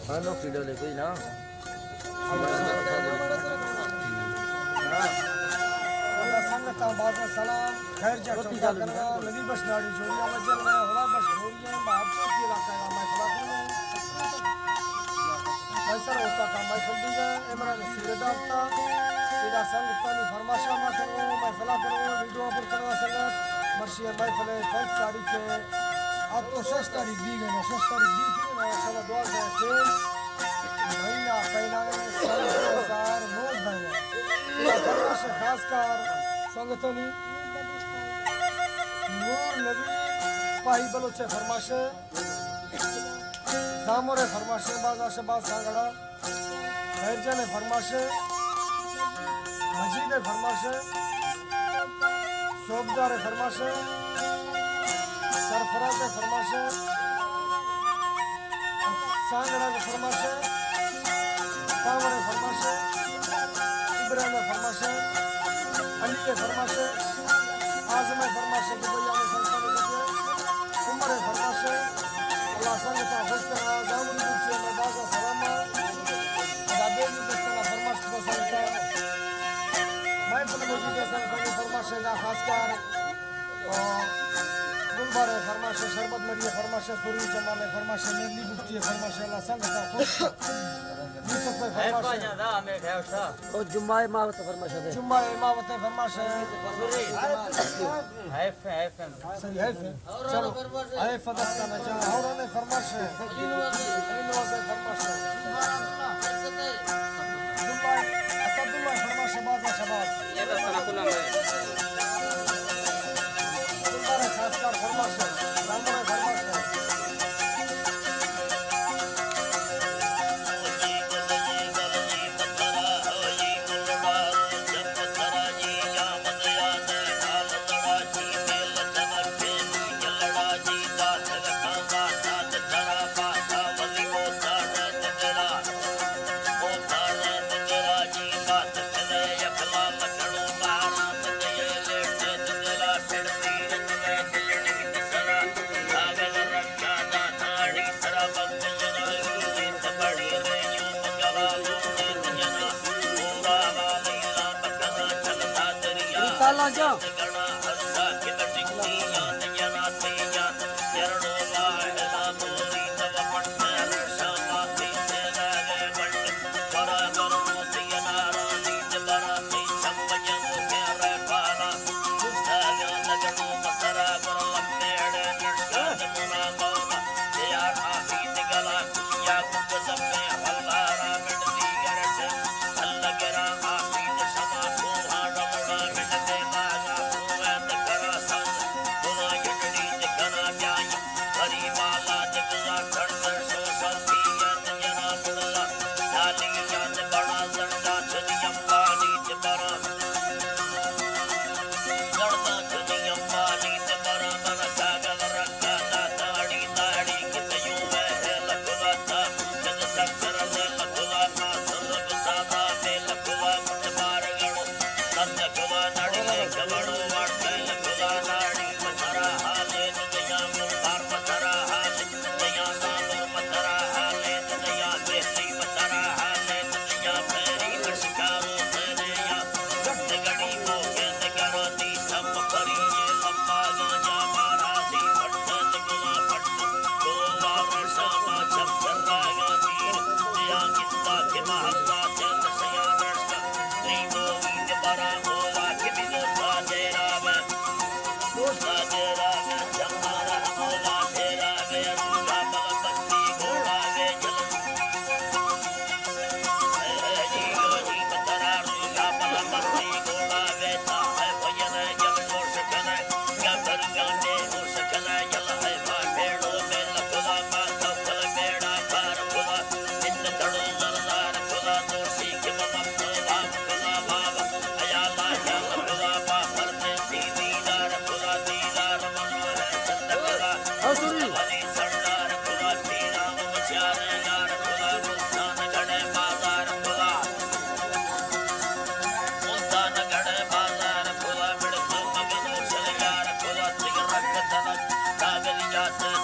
Ano kilo lagi na? سنگتا بعد سلام خیر جا چوکا کرنا نبی بس ناڑی جوڑی آمد جلنا ہوا بس جوڑی ہے محبت کی علاقہ ہے میں خلا کرنا ایسر ہوتا کا میں خل دی گا عمران سیرہ دارتا تیرا سنگتانی فرماشا ما کرو میں خلا کرو ویڈیو پر کروا سنگت مرشی میں خلے فلک تاریخ کے اب تو 6 تاریخ دی گئی نا 6 تاریخ دی تھی نا شاء دعا جائے تھے مہینہ پہلا سال 2009 ہے تیرا فرماشا خاص کار سنگتانی نور نبی پاہی بلوچے فرماشے زامور فرماشے بازاشے باز سانگڑا خیر جانے فرماشے مجید فرماشے صوبدار فرماشے سرفراز فرماشے سانگڑا فرماشے کامر فرماشے ابراہیم فرماشے علی فرماشے آزم فرماشے دبیا میں سلطان دیتے عمر فرماشے اللہ سنگتا خوش کرنا جامری دوچے میں بازا سلاما ادا بیلی بستنا فرماشے کا سلطا میں فلموجی کے سلطانی فرماشے کا خاص کار گلبار فرماشے شربت مریہ فرماشے سوری جمال فرماشے نیلی دوچے فرماشے اللہ سنگتا خوش یوسف فرماشے او جمعہ امامت فرماشہ دے جمعہ امامت فرماشے حیف صحیح حیف چلو حیف دستا نجا ہوران فرماشے اینواز فرماشے جمعہ اسد اللہ فرماشے بازا شباز جمعہ خاص کار فرماشے رامور فرماشے تالا جا Just